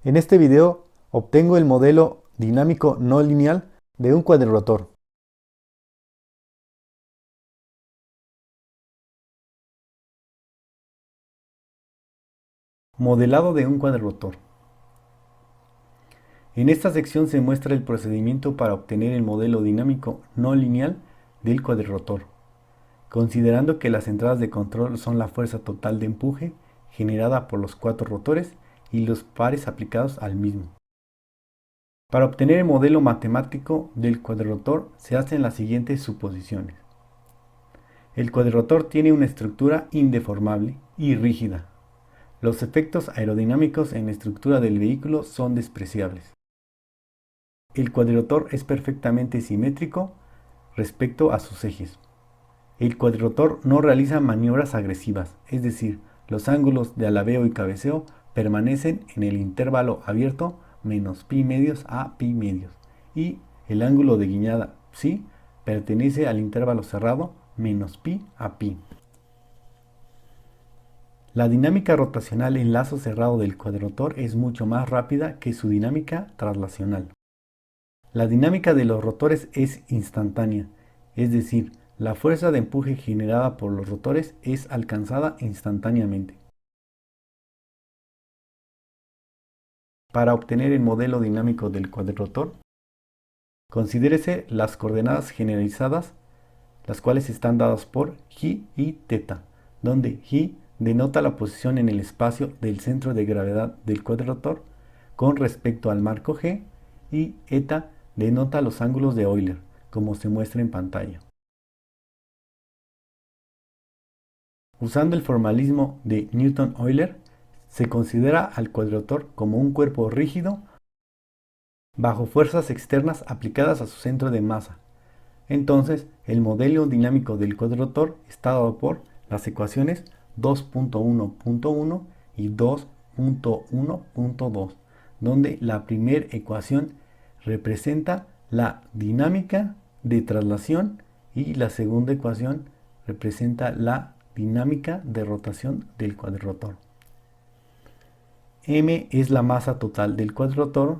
En este video obtengo el modelo dinámico no lineal de un cuadrirrotor. Modelado de un cuadrirrotor. En esta sección se muestra el procedimiento para obtener el modelo dinámico no lineal del cuadrirrotor, considerando que las entradas de control son la fuerza total de empuje generada por los cuatro rotores y los pares aplicados al mismo. Para obtener el modelo matemático del cuadrirrotor se hacen las siguientes suposiciones. El cuadrirrotor tiene una estructura indeformable y rígida. Los efectos aerodinámicos en la estructura del vehículo son despreciables. El cuadrirrotor es perfectamente simétrico respecto a sus ejes. El cuadrirrotor no realiza maniobras agresivas, es decir, los ángulos de alabeo y cabeceo permanecen en el intervalo abierto menos pi medios a pi medios y el ángulo de guiñada psi pertenece al intervalo cerrado menos pi a pi. La dinámica rotacional en lazo cerrado del cuadrirrotor es mucho más rápida que su dinámica traslacional. La dinámica de los rotores es instantánea, es decir, la fuerza de empuje generada por los rotores es alcanzada instantáneamente. Para obtener el modelo dinámico del cuadrirrotor, considérese las coordenadas generalizadas, las cuales están dadas por G y θ, donde G denota la posición en el espacio del centro de gravedad del cuadrirrotor con respecto al marco G y eta denota los ángulos de Euler, como se muestra en pantalla. Usando el formalismo de Newton-Euler, se considera al cuadrirrotor como un cuerpo rígido bajo fuerzas externas aplicadas a su centro de masa. Entonces, el modelo dinámico del cuadrirrotor está dado por las ecuaciones 2.1.1 y 2.1.2, donde la primera ecuación representa la dinámica de traslación y la segunda ecuación representa la dinámica de rotación del cuadrirrotor. M es la masa total del cuadrirrotor,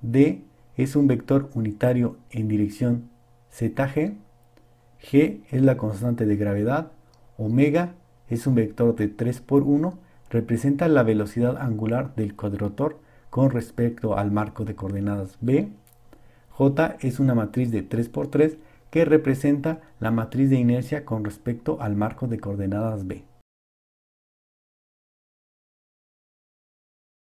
D es un vector unitario en dirección ZG, G es la constante de gravedad, omega es un vector de 3 por 1, representa la velocidad angular del cuadrirrotor con respecto al marco de coordenadas B, J es una matriz de 3 por 3 que representa la matriz de inercia con respecto al marco de coordenadas B.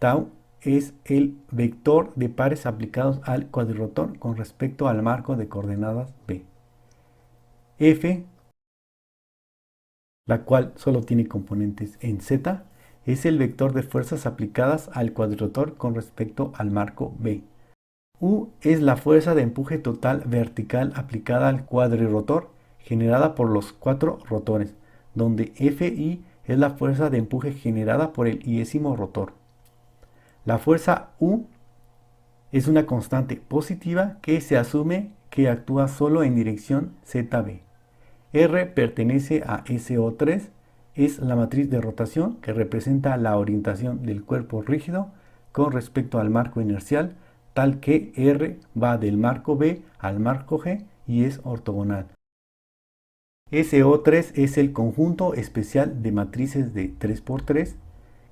Tau es el vector de pares aplicados al cuadrirrotor con respecto al marco de coordenadas B. F, la cual solo tiene componentes en Z, es el vector de fuerzas aplicadas al cuadrirrotor con respecto al marco B. U es la fuerza de empuje total vertical aplicada al cuadrirrotor generada por los cuatro rotores, donde Fi es la fuerza de empuje generada por el iésimo rotor. La fuerza U es una constante positiva que se asume que actúa solo en dirección ZB. R pertenece a SO3, es la matriz de rotación que representa la orientación del cuerpo rígido con respecto al marco inercial, tal que R va del marco B al marco G y es ortogonal. SO3 es el conjunto especial de matrices de 3×3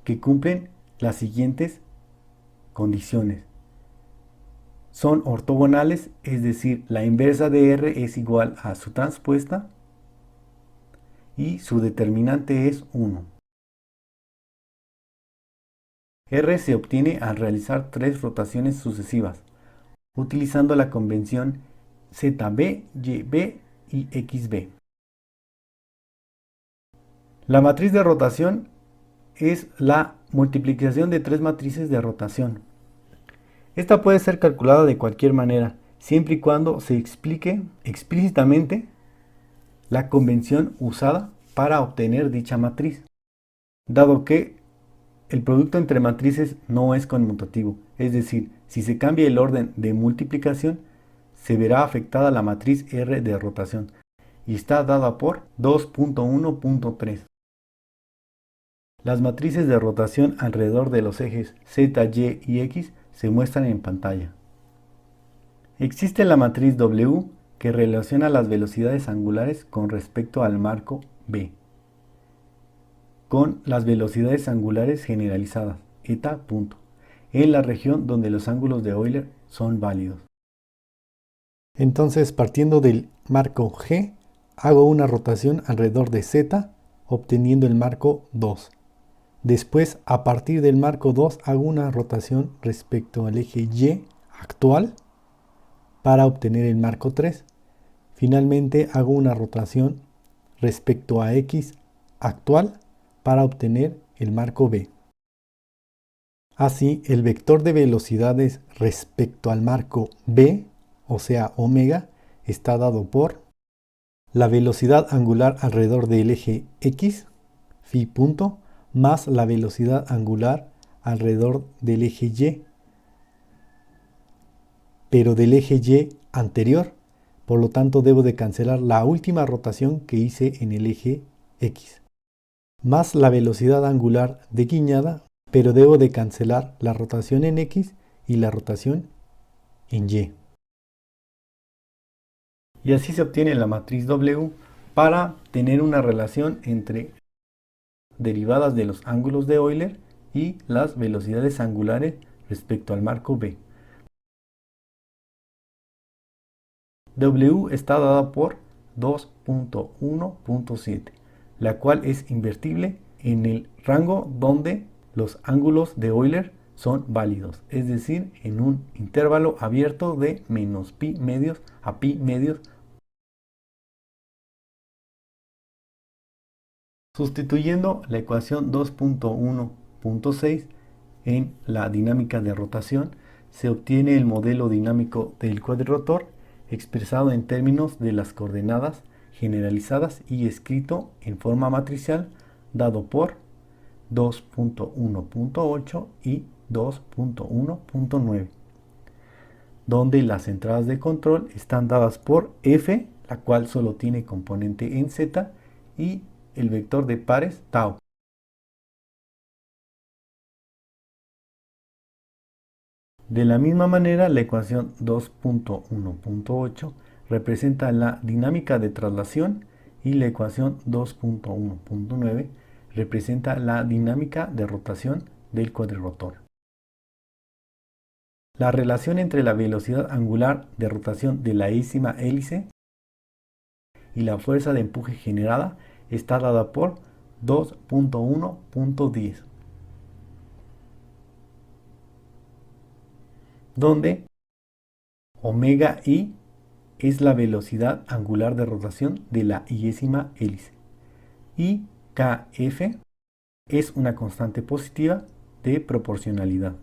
que cumplen las siguientes condiciones. Son ortogonales, es decir, la inversa de R es igual a su transpuesta y su determinante es 1. R se obtiene al realizar tres rotaciones sucesivas, utilizando la convención ZB, YB y XB. La matriz de rotación es la multiplicación de tres matrices de rotación. Esta puede ser calculada de cualquier manera, siempre y cuando se explique explícitamente la convención usada para obtener dicha matriz, dado que el producto entre matrices no es conmutativo, es decir, si se cambia el orden de multiplicación, se verá afectada la matriz R de rotación y está dada por 2.1.3. Las matrices de rotación alrededor de los ejes Z, Y y X se muestran en pantalla. Existe la matriz W que relaciona las velocidades angulares con respecto al marco B con las velocidades angulares generalizadas, eta punto, en la región donde los ángulos de Euler son válidos. Entonces, partiendo del marco G, hago una rotación alrededor de Z, obteniendo el marco 2. Después, a partir del marco 2, hago una rotación respecto al eje Y actual para obtener el marco 3. Finalmente, hago una rotación respecto a X actual para obtener el marco B. Así, el vector de velocidades respecto al marco B, o sea, omega, está dado por la velocidad angular alrededor del eje X, phi punto, más la velocidad angular alrededor del eje Y, pero del eje Y anterior. Por lo tanto, debo de cancelar la última rotación que hice en el eje X, más la velocidad angular de guiñada, pero debo de cancelar la rotación en X y la rotación en Y. Y así se obtiene la matriz W para tener una relación entre derivadas de los ángulos de Euler y las velocidades angulares respecto al marco B. W está dada por 2.1.7, la cual es invertible en el rango donde los ángulos de Euler son válidos, es decir, en un intervalo abierto de menos pi medios a pi medios. Sustituyendo la ecuación 2.1.6 en la dinámica de rotación, se obtiene el modelo dinámico del cuadrirrotor expresado en términos de las coordenadas generalizadas y escrito en forma matricial, dado por 2.1.8 y 2.1.9, donde las entradas de control están dadas por F, la cual solo tiene componente en Z, y el vector de pares tau. De la misma manera, la ecuación 2.1.8 representa la dinámica de traslación y la ecuación 2.1.9 representa la dinámica de rotación del cuadrirrotor. La relación entre la velocidad angular de rotación de la ésima hélice y la fuerza de empuje generada está dada por 2.1.10, donde omega i es la velocidad angular de rotación de la iésima hélice y kf es una constante positiva de proporcionalidad.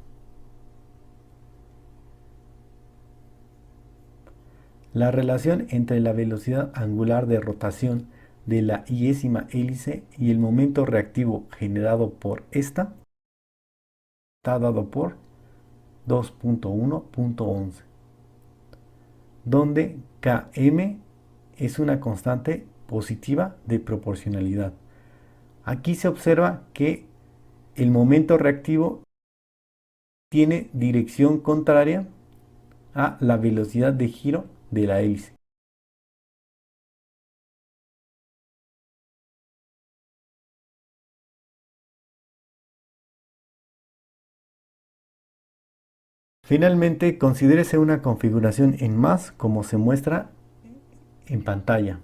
La relación entre la velocidad angular de rotación de la iésima hélice y el momento reactivo generado por esta está dado por 2.1.11, donde Km es una constante positiva de proporcionalidad. Aquí se observa que el momento reactivo tiene dirección contraria a la velocidad de giro de la hélice. Finalmente, considérese una configuración en más como se muestra en pantalla.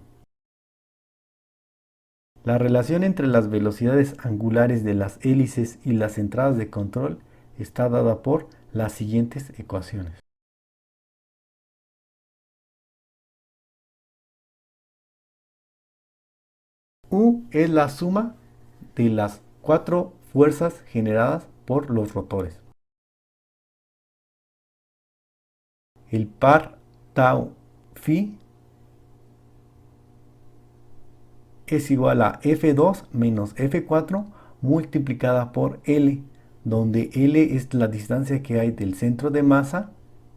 La relación entre las velocidades angulares de las hélices y las entradas de control está dada por las siguientes ecuaciones. U es la suma de las cuatro fuerzas generadas por los rotores. El par tau phi es igual a F2 menos F4 multiplicada por L, donde L es la distancia que hay del centro de masa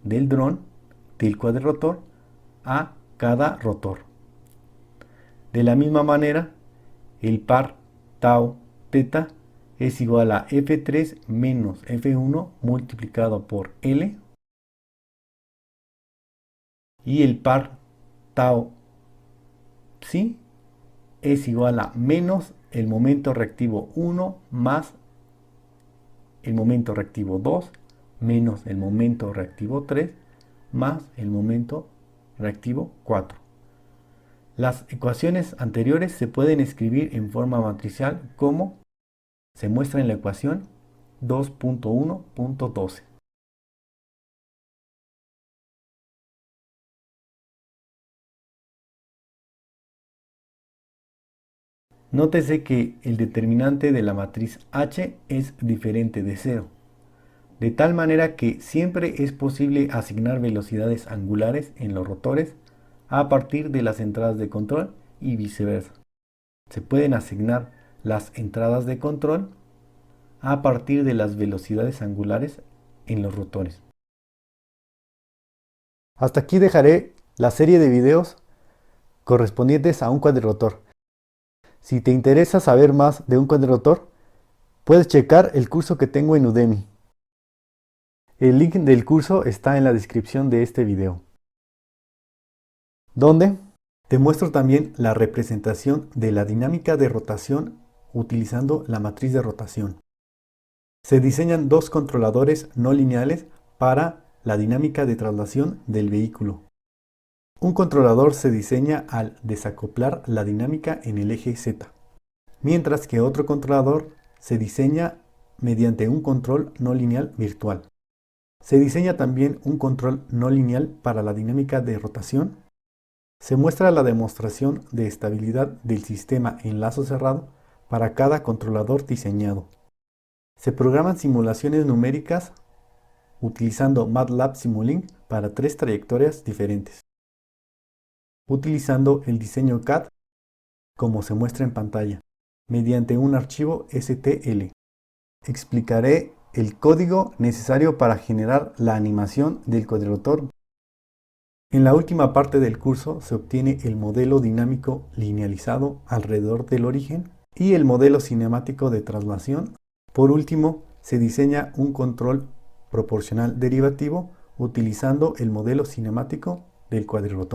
del dron, del cuadrirrotor, a cada rotor. De la misma manera, el par tau teta es igual a F3 menos F1 multiplicado por L, y el par tau psi es igual a menos el momento reactivo 1 más el momento reactivo 2 menos el momento reactivo 3 más el momento reactivo 4. Las ecuaciones anteriores se pueden escribir en forma matricial como se muestra en la ecuación 2.1.12. Nótese que el determinante de la matriz H es diferente de 0, de tal manera que siempre es posible asignar velocidades angulares en los rotores a partir de las entradas de control y viceversa. Se pueden asignar las entradas de control a partir de las velocidades angulares en los rotores. Hasta aquí dejaré la serie de videos correspondientes a un cuadrirrotor. Si te interesa saber más de un cuadrirrotor, puedes checar el curso que tengo en Udemy. El link del curso está en la descripción de este video, donde te muestro también la representación de la dinámica de rotación utilizando la matriz de rotación. Se diseñan dos controladores no lineales para la dinámica de traslación del vehículo. Un controlador se diseña al desacoplar la dinámica en el eje Z, mientras que otro controlador se diseña mediante un control no lineal virtual. Se diseña también un control no lineal para la dinámica de rotación. Se muestra la demostración de estabilidad del sistema en lazo cerrado para cada controlador diseñado. Se programan simulaciones numéricas utilizando MATLAB Simulink para 3 trayectorias diferentes, utilizando el diseño CAD como se muestra en pantalla, mediante un archivo STL. Explicaré el código necesario para generar la animación del cuadrirrotor. En la última parte del curso se obtiene el modelo dinámico linealizado alrededor del origen y el modelo cinemático de traslación. Por último, se diseña un control proporcional derivativo utilizando el modelo cinemático del cuadrirrotor.